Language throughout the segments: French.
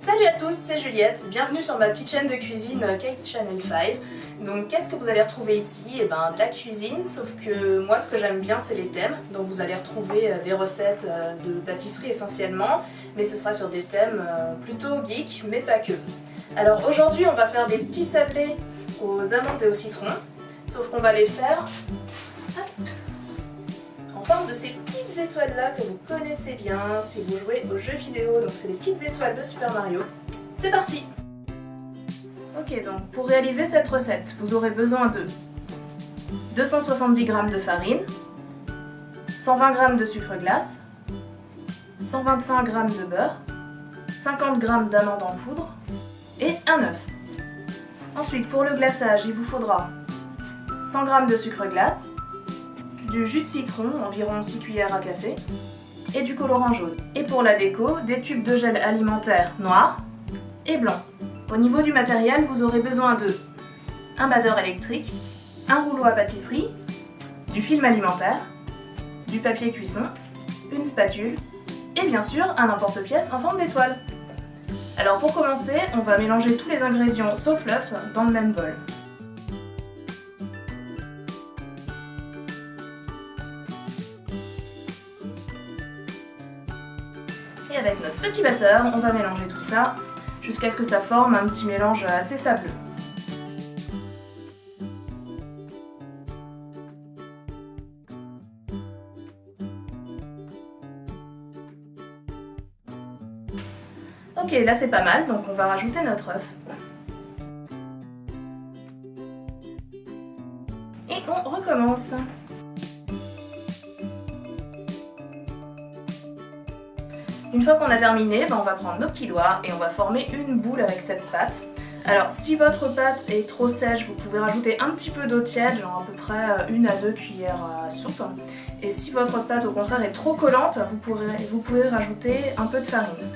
Salut à tous, c'est Juliette, bienvenue sur ma petite chaîne de cuisine Cake Channel 5. Donc qu'est-ce que vous allez retrouver ici? Eh ben de la cuisine, sauf que moi ce que j'aime bien c'est les thèmes. Donc vous allez retrouver des recettes de pâtisserie essentiellement, mais ce sera sur des thèmes plutôt geek, mais pas que. Alors aujourd'hui on va faire des petits sablés aux amandes et au citron, sauf qu'on va les faire en forme de ces petites étoiles là que vous connaissez bien si vous jouez aux jeux vidéo, donc c'est les petites étoiles de Super Mario. C'est parti! Ok, donc pour réaliser cette recette, vous aurez besoin de 270 g de farine, 120 g de sucre glace, 125 g de beurre, 50 g d'amandes en poudre et un œuf. Ensuite, pour le glaçage, il vous faudra 100 g de sucre glace, du jus de citron, environ 6 cuillères à café, et du colorant jaune. Et pour la déco, des tubes de gel alimentaire noir et blanc. Au niveau du matériel, vous aurez besoin de un batteur électrique, un rouleau à pâtisserie, du film alimentaire, du papier cuisson, une spatule et bien sûr un emporte-pièce en forme d'étoile. Alors pour commencer, on va mélanger tous les ingrédients sauf l'œuf dans le même bol. Et avec notre petit batteur, on va mélanger tout ça jusqu'à ce que ça forme un petit mélange assez sableux. Ok, là c'est pas mal, donc on va rajouter notre œuf. Et on recommence. Une fois qu'on a terminé, on va prendre nos petits doigts et on va former une boule avec cette pâte. Alors si votre pâte est trop sèche, vous pouvez rajouter un petit peu d'eau tiède, genre à peu près 1 à 2 cuillères à soupe. Et si votre pâte au contraire est trop collante, vous pouvez rajouter un peu de farine.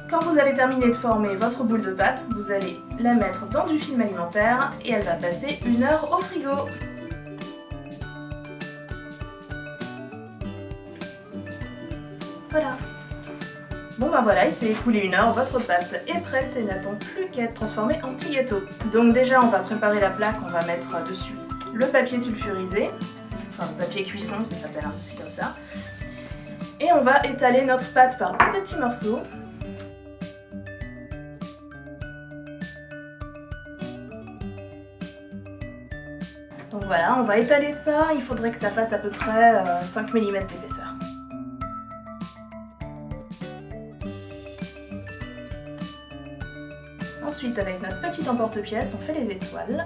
Quand vous avez terminé de former votre boule de pâte, vous allez la mettre dans du film alimentaire et elle va passer 1 heure au frigo. Voilà. Bon ben voilà, il s'est écoulé 1 heure, votre pâte est prête et n'attend plus qu'à être transformée en petits gâteaux. Donc déjà on va préparer la plaque, on va mettre dessus le papier sulfurisé, enfin le papier cuisson, ça s'appelle aussi comme ça. Et on va étaler notre pâte par petits morceaux. Donc voilà, on va étaler ça, il faudrait que ça fasse à peu près 5 mm d'épaisseur. Ensuite, avec notre petit emporte-pièce, on fait les étoiles.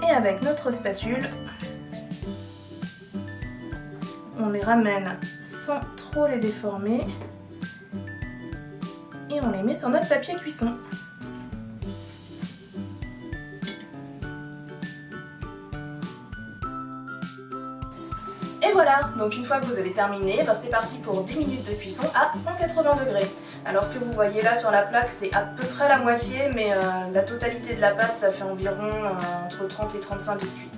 Et avec notre spatule, on les ramène sans trop les déformer et on les met sur notre papier cuisson. Et voilà, donc une fois que vous avez terminé, c'est parti pour 10 minutes de cuisson à 180 degrés. Alors ce que vous voyez là sur la plaque, c'est à peu près la moitié, mais la totalité de la pâte, ça fait environ entre 30 et 35 biscuits.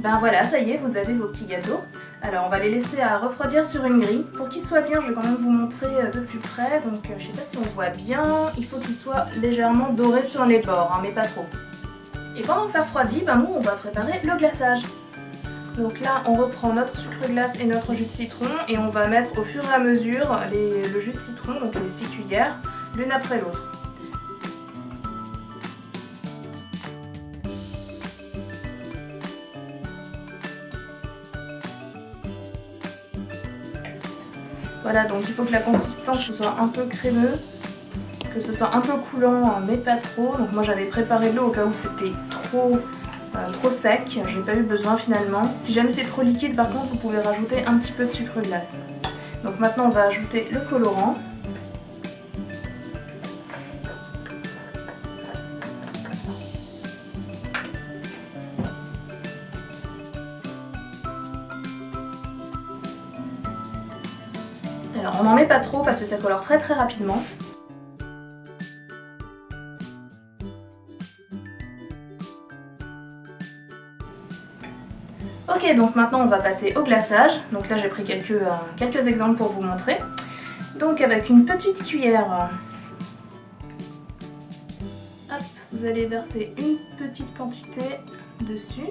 Ben voilà, ça y est, vous avez vos petits gâteaux. Alors on va les laisser à refroidir sur une grille. Pour qu'ils soient bien, je vais quand même vous montrer de plus près. Donc je sais pas si on voit bien, il faut qu'ils soient légèrement dorés sur les bords, mais pas trop. Et pendant que ça refroidit, nous on va préparer le glaçage. Donc là on reprend notre sucre glace et notre jus de citron et on va mettre au fur et à mesure le jus de citron, donc les 6 cuillères, l'une après l'autre. Voilà, donc il faut que la consistance soit un peu crémeux, que ce soit un peu coulant mais pas trop. Donc moi j'avais préparé de l'eau au cas où c'était trop sec, j'ai pas eu besoin finalement. Si jamais c'est trop liquide par contre vous pouvez rajouter un petit peu de sucre glace. Donc maintenant on va ajouter le colorant. Alors on n'en met pas trop parce que ça colore très rapidement. Ok, donc maintenant on va passer au glaçage. Donc là j'ai pris quelques exemples pour vous montrer. Donc avec une petite cuillère, hop, vous allez verser une petite quantité dessus.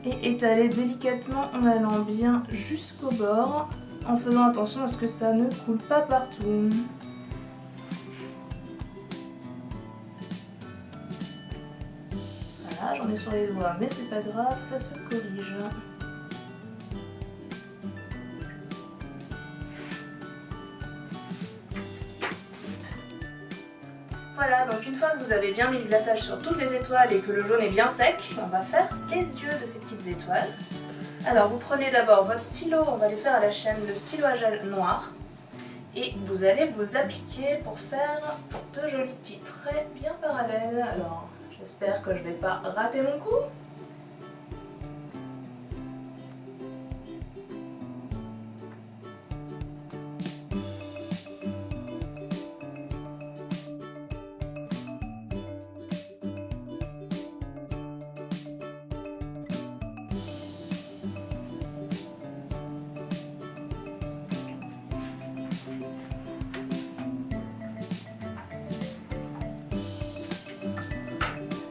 Et étaler délicatement en allant bien jusqu'au bord, en faisant attention à ce que ça ne coule pas partout. Voilà, j'en ai sur les doigts, mais c'est pas grave, ça se corrige. Voilà, donc une fois que vous avez bien mis le glaçage sur toutes les étoiles et que le jaune est bien sec, on va faire les yeux de ces petites étoiles. Alors vous prenez d'abord votre stylo, on va les faire à la chaîne, le stylo à gel noir. Et vous allez vous appliquer pour faire de jolis petits traits bien parallèles. Alors j'espère que je ne vais pas rater mon coup.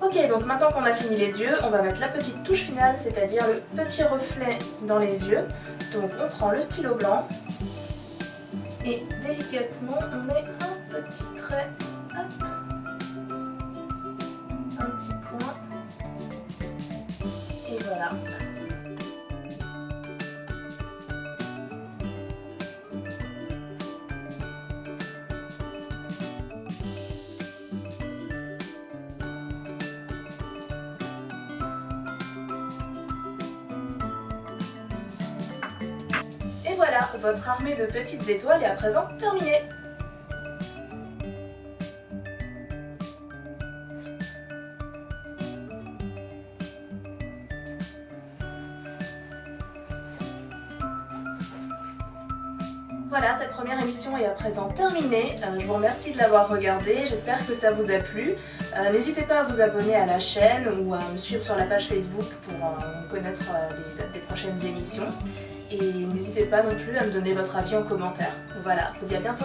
Ok, donc maintenant qu'on a fini les yeux, on va mettre la petite touche finale, c'est-à-dire le petit reflet dans les yeux. Donc on prend le stylo blanc et délicatement on met un petit trait, hop, un petit point, et voilà. Et voilà, votre armée de petites étoiles est à présent terminée. Voilà, cette première émission est à présent terminée. Je vous remercie de l'avoir regardée, j'espère que ça vous a plu. N'hésitez pas à vous abonner à la chaîne ou à me suivre sur la page Facebook pour connaître les dates des prochaines émissions. Et n'hésitez pas non plus à me donner votre avis en commentaire. Voilà, je vous dis à bientôt.